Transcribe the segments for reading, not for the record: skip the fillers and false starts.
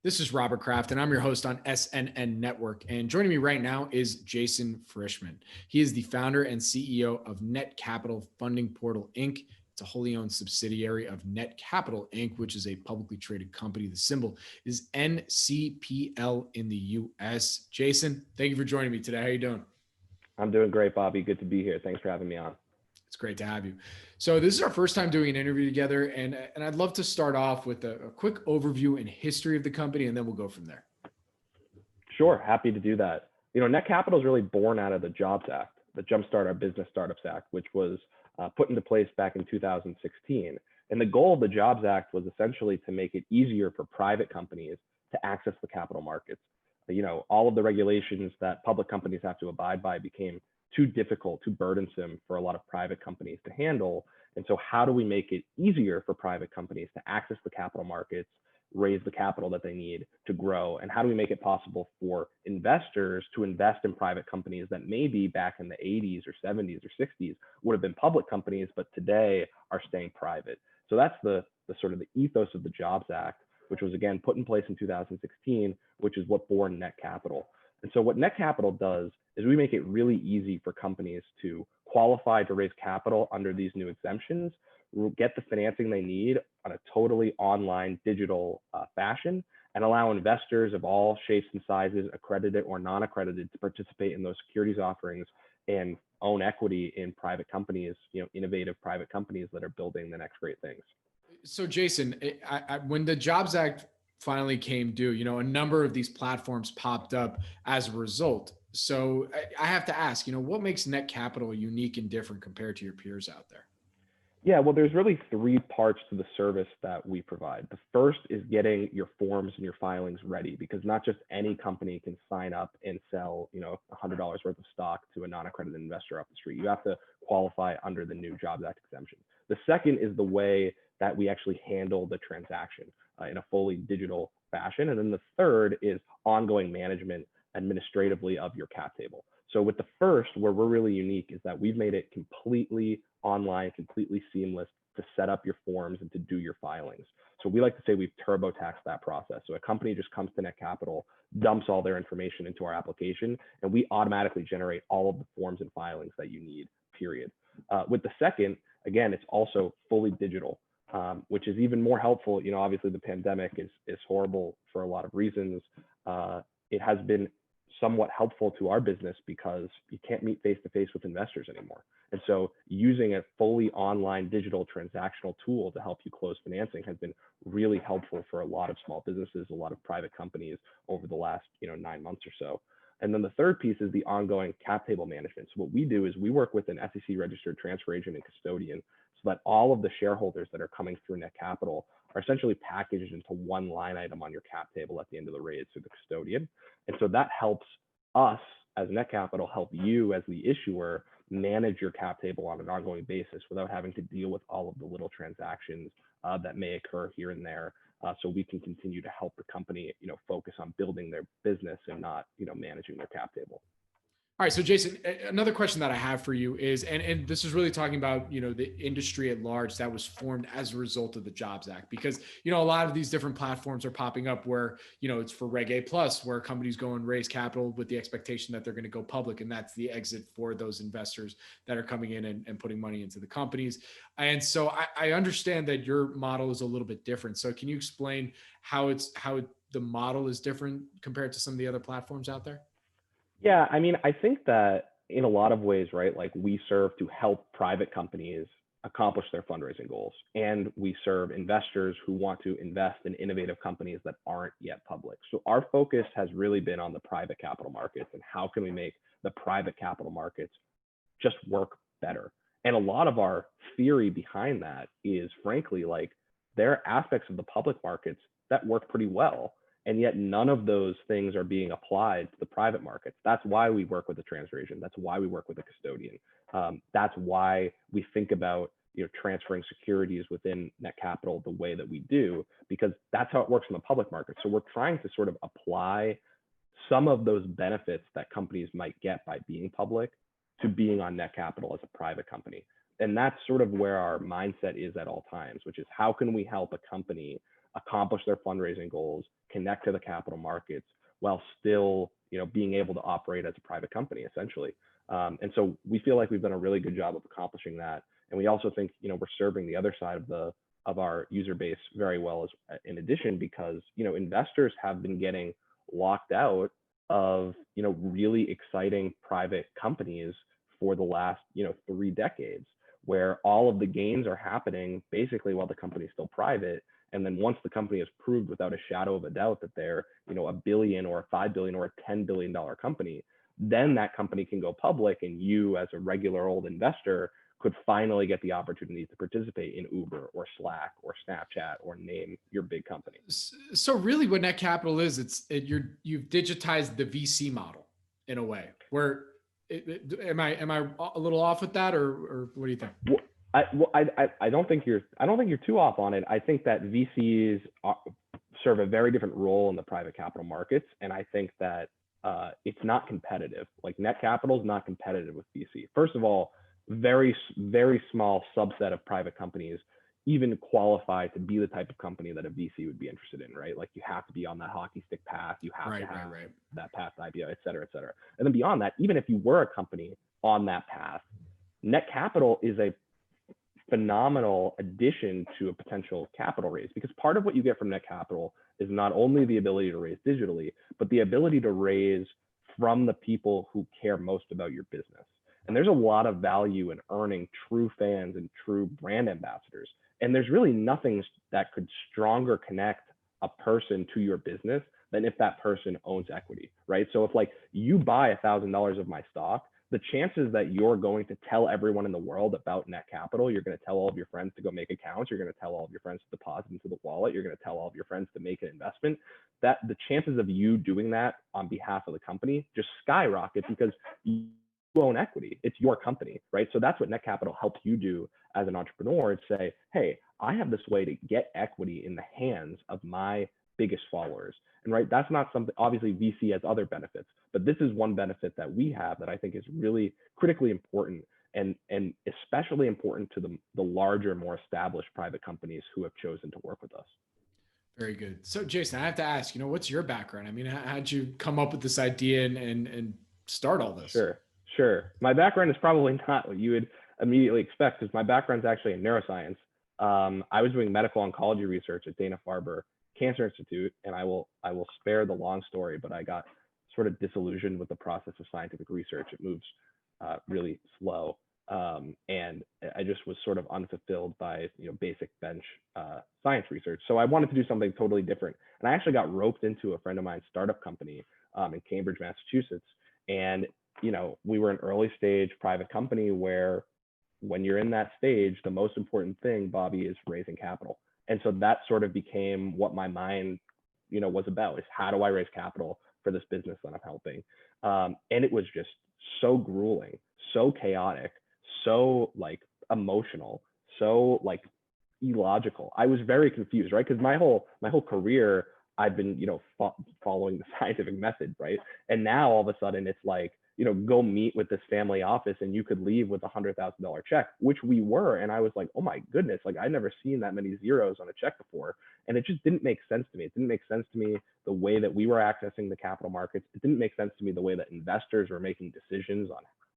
This is Robert Kraft, and I'm your host on SNN.Network. And joining me right now is Jason Frishman. He is the founder and CEO of Netcapital Funding Portal Inc. It's a wholly owned subsidiary of Netcapital Inc., which is a publicly traded company. The symbol is NCPL in the US. Jason, thank you for joining me today. How are you doing? I'm doing great, Bobby. Good to be here. Thanks for having me on. It's great to have you. So this is our first time doing an interview together, and I'd love to start off with a quick overview and history of the company, and then we'll go from there. Sure, happy to do that. Netcapital is really born out of the Jobs Act, the Jumpstart Our Business Startups Act, which was put into place back in 2016. And the goal of the Jobs Act was essentially to make it easier for private companies to access the capital markets. All of the regulations that public companies have to abide by became too difficult, too burdensome for a lot of private companies to handle. And so how do we make it easier for private companies to access the capital markets, raise the capital that they need to grow? And how do we make it possible for investors to invest in private companies that maybe back in the 80s or 70s or 60s would have been public companies, but today are staying private? So that's the sort of the ethos of the Jobs Act, which was again put in place in 2016, which is what born Netcapital. And so what Netcapital does is we make it really easy for companies to qualify to raise capital under these new exemptions, get the financing they need on a totally online digital fashion, and allow investors of all shapes and sizes, accredited or non-accredited, to participate in those securities offerings and own equity in private companies, innovative private companies that are building the next great things. So Jason, when the Jobs Act finally came due, a number of these platforms popped up as a result. So I have to ask, what makes Netcapital unique and different compared to your peers out there? Yeah, well, there's really three parts to the service that we provide. The first is getting your forms and your filings ready, because not just any company can sign up and sell, $100 worth of stock to a non-accredited investor off the street. You have to qualify under the new Jobs Act exemption. The second is the way that we actually handle the transaction in a fully digital fashion. And then the third is ongoing management administratively of your cap table. So with the first, where we're really unique is that we've made it completely online, completely seamless to set up your forms and to do your filings. So we like to say we've TurboTaxed that process. So a company just comes to Netcapital, dumps all their information into our application, and we automatically generate all of the forms and filings that you need, period. With the second, again, it's also fully digital, which is even more helpful. Obviously the pandemic is horrible for a lot of reasons. It has been somewhat helpful to our business because you can't meet face-to-face with investors anymore. And so using a fully online digital transactional tool to help you close financing has been really helpful for a lot of small businesses, a lot of private companies over the last 9 months or so. And then the third piece is the ongoing cap table management. So what we do is we work with an SEC registered transfer agent and custodian so that all of the shareholders that are coming through Netcapital are essentially packaged into one line item on your cap table at the end of the raise through the custodian. And so that helps us as Netcapital help you as the issuer manage your cap table on an ongoing basis without having to deal with all of the little transactions that may occur here and there. So we can continue to help the company, focus on building their business and not, managing their cap table. All right. So Jason, another question that I have for you is, and this is really talking about, the industry at large that was formed as a result of the Jobs Act, because, a lot of these different platforms are popping up where, it's for Reg A plus, where companies go and raise capital with the expectation that they're going to go public. And that's the exit for those investors that are coming in and putting money into the companies. And so I understand that your model is a little bit different. So can you explain how the model is different compared to some of the other platforms out there? Yeah, I think that in a lot of ways, right, like we serve to help private companies accomplish their fundraising goals. And we serve investors who want to invest in innovative companies that aren't yet public. So our focus has really been on the private capital markets and how can we make the private capital markets just work better. And a lot of our theory behind that is, frankly, like there are aspects of the public markets that work pretty well. And yet none of those things are being applied to the private markets. That's why we work with a transfer agent. That's why we work with a custodian. That's why we think about transferring securities within Netcapital the way that we do, because that's how it works in the public market. So we're trying to sort of apply some of those benefits that companies might get by being public to being on Netcapital as a private company. And that's sort of where our mindset is at all times, which is how can we help a company accomplish their fundraising goals, connect to the capital markets, while still, being able to operate as a private company, essentially. And so we feel like we've done a really good job of accomplishing that. And we also think, we're serving the other side of our user base very well as in addition, because, investors have been getting locked out of, really exciting private companies for the last, 3 decades, where all of the gains are happening basically while the company is still private. And then once the company has proved without a shadow of a doubt that they're, $1 billion or a $5 billion or a $10 billion company, then that company can go public, and you as a regular old investor could finally get the opportunity to participate in Uber or Slack or Snapchat or name your big company. So really what Netcapital is, you've digitized the VC model in a way where am I a little off with that, or what do you think? I don't think you're too off on it. I think that VCs serve a very different role in the private capital markets, and I think that it's not competitive. Like Netcapital is not competitive with VC. First of all, very small subset of private companies even qualify to be the type of company that a VC would be interested in, right? Like you have to be on that hockey stick path, you have to have that path to IPO, et cetera, et cetera. And then beyond that, even if you were a company on that path, Netcapital is a phenomenal addition to a potential capital raise, because part of what you get from Netcapital is not only the ability to raise digitally, but the ability to raise from the people who care most about your business. And there's a lot of value in earning true fans and true brand ambassadors. And there's really nothing that could stronger connect a person to your business than if that person owns equity, right? So if like you buy $1,000 of my stock, the chances that you're going to tell everyone in the world about Netcapital, you're going to tell all of your friends to go make accounts, you're going to tell all of your friends to deposit into the wallet, you're going to tell all of your friends to make an investment, that the chances of you doing that on behalf of the company just skyrocket because you own equity. It's your company, right? So that's what Netcapital helps you do as an entrepreneur, is say, hey, I have this way to get equity in the hands of my biggest followers. And right, that's not something, obviously VC has other benefits, but this is one benefit that we have that I think is really critically important, and especially important to the larger, more established private companies who have chosen to work with us. Very good. So Jason, I have to ask, what's your background? I mean, how'd you come up with this idea and start all this? Sure. My background is probably not what you would immediately expect, because my background is actually in neuroscience. I was doing medical oncology research at Dana-Farber Cancer Institute, and I will spare the long story, but I got sort of disillusioned with the process of scientific research. It moves really slow, and I just was sort of unfulfilled by basic bench science research. So I wanted to do something totally different, and I actually got roped into a friend of mine's startup company in Cambridge, Massachusetts, and we were an early stage private company where, when you're in that stage, the most important thing, Bobby, is raising capital. And so that sort of became what my mind, was about, is how do I raise capital for this business that I'm helping? And it was just so grueling, so chaotic, so like emotional, so like illogical. I was very confused, right? Because my whole career, I've been, following the scientific method, right? And now all of a sudden it's like, go meet with this family office and you could leave with $100,000 check, which we were. And I was like, oh my goodness, like I'd never seen that many zeros on a check before. And it just didn't make sense to me. It didn't make sense to me the way that we were accessing the capital markets. It didn't make sense to me the way that investors were making decisions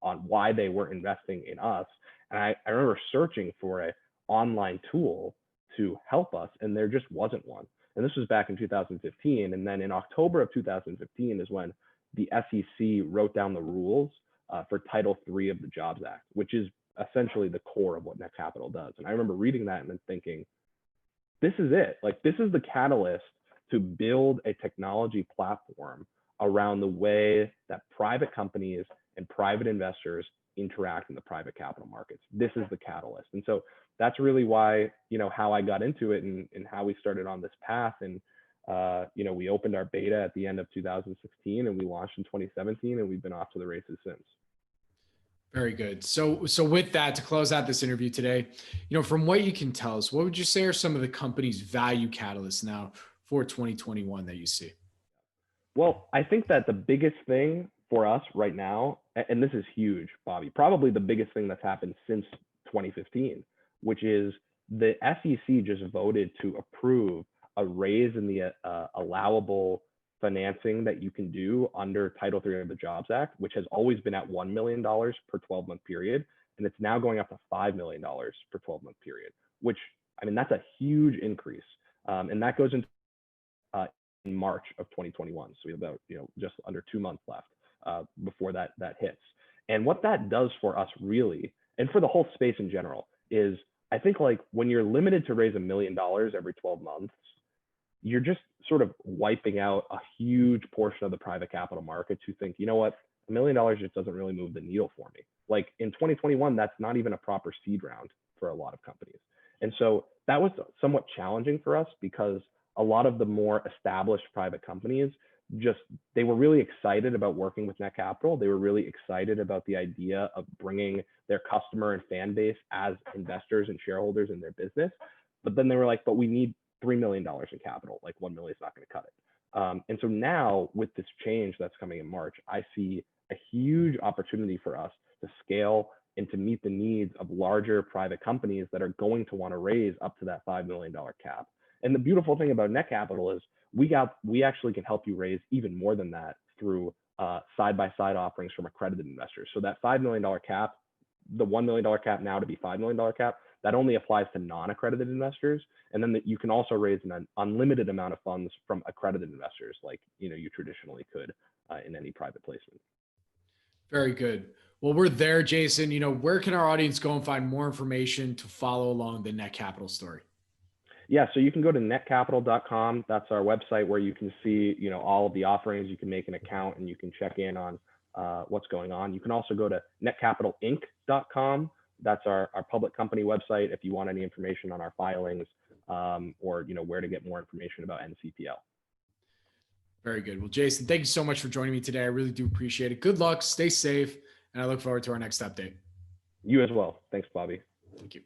on why they were investing in us. And I remember searching for an online tool to help us, and there just wasn't one. And this was back in 2015. And then in October of 2015 is when the SEC wrote down the rules for Title III of the Jobs Act, which is essentially the core of what Netcapital does. And I remember reading that and then thinking, this is it. Like, this is the catalyst to build a technology platform around the way that private companies and private investors interact in the private capital markets. This is the catalyst. And so that's really why, how I got into it and how we started on this path. And we opened our beta at the end of 2016 and we launched in 2017, and we've been off to the races since. Very good. So with that, to close out this interview today, from what you can tell us, what would you say are some of the company's value catalysts now for 2021 that you see? Well, I think that the biggest thing for us right now, and this is huge, Bobby, probably the biggest thing that's happened since 2015, which is the SEC just voted to approve a raise in the allowable financing that you can do under Title III of the Jobs Act, which has always been at $1 million per 12-month period. And it's now going up to $5 million per 12-month period, which, I mean, that's a huge increase. And that goes into in March of 2021. So we have about, just under 2 months left before that hits. And what that does for us really, and for the whole space in general, is I think like when you're limited to raise $1 million every 12 months, you're just sort of wiping out a huge portion of the private capital markets who think, you know what, $1 million just doesn't really move the needle for me. Like in 2021, that's not even a proper seed round for a lot of companies. And so that was somewhat challenging for us because a lot of the more established private companies they were really excited about working with Netcapital. They were really excited about the idea of bringing their customer and fan base as investors and shareholders in their business. But then they were like, but we need $3 million in capital. Like $1 million is not going to cut it. And so now with this change that's coming in March, I see a huge opportunity for us to scale and to meet the needs of larger private companies that are going to want to raise up to that $5 million cap. And the beautiful thing about Netcapital is we actually can help you raise even more than that through side-by-side offerings from accredited investors. So that $5 million cap, the $1 million cap now to be $5 million cap, that only applies to non-accredited investors. And then you can also raise an unlimited amount of funds from accredited investors like you traditionally could in any private placement. Very good. Well, we're there, Jason. Where can our audience go and find more information to follow along the Netcapital story? Yeah, so you can go to netcapital.com. That's our website where you can see, all of the offerings. You can make an account and you can check in on what's going on. You can also go to netcapitalinc.com. That's our public company website if you want any information on our filings or where to get more information about NCPL. Very good. Well, Jason, thank you so much for joining me today. I really do appreciate it. Good luck, stay safe, and I look forward to our next update. You as well. Thanks, Bobby. Thank you.